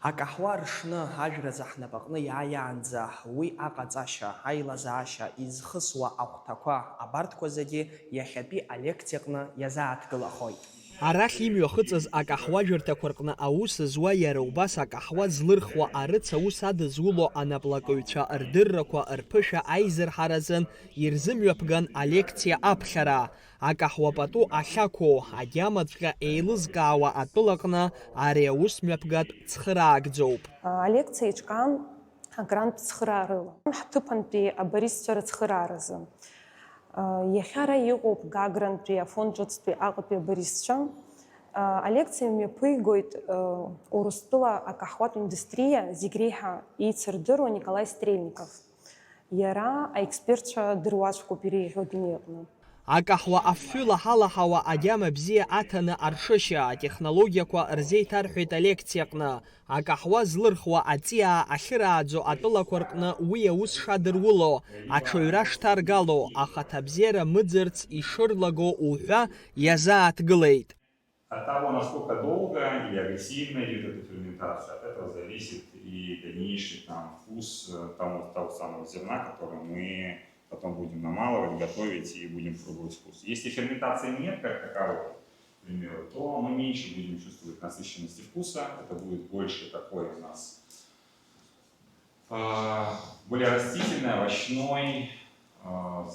Акаҳуа ршны ажәразы ҳнапаҟны иааиаанӡа уи аҟаҵашьа, аилазаашьа, изхысуа ахәҭақәа абарҭқәа зегьы иахьатәи алекциаҟны иазааҭгылахоит. Арахь имҩахыҵыз акаҳуажәырҭақәа рҟны аус зуа иара убас акаҳуа злырхуа арыц аус адызуло анаплакыҩцәа рдыррақәа рԥышәа аизырҳаразын ирзымҩаԥган алекциа аԥхьара. Акаҳуа пату ахьақәоу агьамаҵәҟьа еилызкаауа атәылаҟны ари аус мҩаԥгатә цхыраагӡоуп. Алекциаҿы агрантә цхыраарыла ҳҭыԥантәи абарисцәа рыцхырааразы. Иахьара иҟоуп Гагрантәи афонд ҿыцтәи аҟатәи абарисцәа. Алекциа мҩаԥигоит Урыстәыла акаҳуатә индустрия зегь реиҳа еицырдыруа Николай Стрельников. Иара аекспертцәа дыруаӡәкуп иреиӷьу адунеиаҟны. Акаҳуа афҩы лаҳалаҳауа агьама бзиа аҭаны аршышьа атехнологиақәа рзеиҭарҳәеит алекциаҟны. Акаҳуа злырхуа аҵиаа ахьырааӡо атәылақәа рҟны уи аус шадыруло, аҽаҩра шҭаргало, ахаҭа бзиара мыӡырц ишырлаго уҳәа иазааҭгылеит. От того, насколько долго или агрессивно идет эта ферментация, от этого зависит и дальнейший вкус того самого зерна, который мы потом будем намалывать, готовить и будем пробовать вкус. Если ферментации нет, как таковой, к примеру, то мы меньше будем чувствовать насыщенности вкуса. Это будет больше такой у нас более растительный, овощной,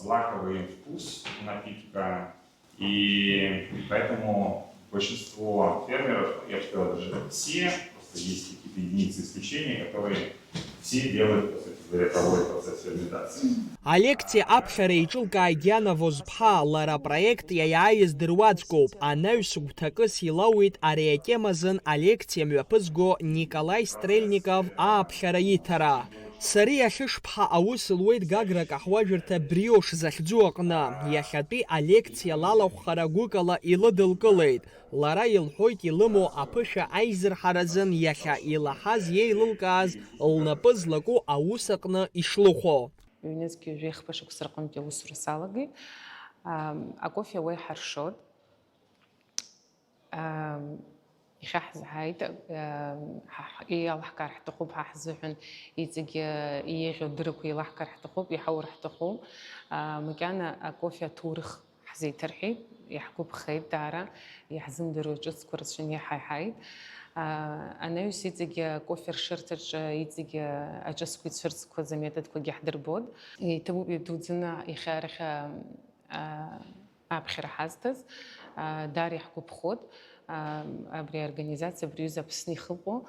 злаковый вкус напитка. И поэтому большинство фермеров, я бы сказал, даже все, просто есть какие-то единицы исключения, которые все делают, по сути говоря, проводят процесс ферментации. Алекциа аԥхьара иҿылкааит Диана Возԥҳа, лара апроект иаиааиз дыруаӡәкоуп. Анаҩс гәҭакыс илауит ари атемазын алекциа мҩаԥызго Николай Стрельников ааԥхьара иҭара. Сари ахьышԥҳа аус луеит Гагра каҳуажәырҭа бриош захьӡу аҟны. Иахьатәи алекциа лалахәхара гәыкала илыдылкылеит. Лара илҳәоит илымоу аԥышәа аизырҳаразын иахьа илаҳаз иеилылкааз лнапы злаку аус аҟны ишлыхәо. Ҩнызқьи жәеихԥа шықәса рҟынтә аусура салагеит. Акофе уеиҳаршоит. Ихаҳзҳаит, еилаҳкаар ҳҭахуп ҳа ҳзыҳәан иҵегьы иеиӷьу дырақәа еилаҳкаар ҳҭахуп, иҳаур ҳҭахуп. Макьана акофе аҭоурых ҳзеиҭарҳәеит, иаҳгәаԥхеит даара, иаҳзымдыруа ҿыцқәа рацәаны иҳаиҳаит. Анаҩс иҵегьы акофе ршырҭаҿы иҵегьы аҿыцқәа ицәырҵқәаз аметодқәагьы ҳдырбоит. Иҭабуп идуӡӡаны иахьарахь аԥхьара ҳазҭаз, даара иаҳгәаԥхоит. Абри аорганизациа абриҩыза Аԥсны ихыҟоу,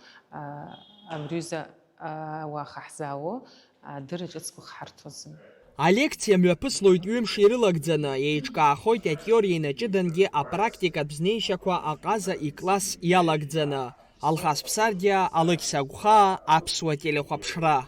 абриҩыза ауаа хаҳзаауа адырра ҿыцқәа ҳарҭозын. Алекциа мҩаԥыслоит ҩымш ирылагӡаны, еиҿкаахоит атеориа инаҷыдангьы апрактикатә знеишьақәа аҟаза икласс иалагӡаны. Алхас Ԥсардиа, Алықьса Агәхаа, Аԥсуа телехәаԥшра.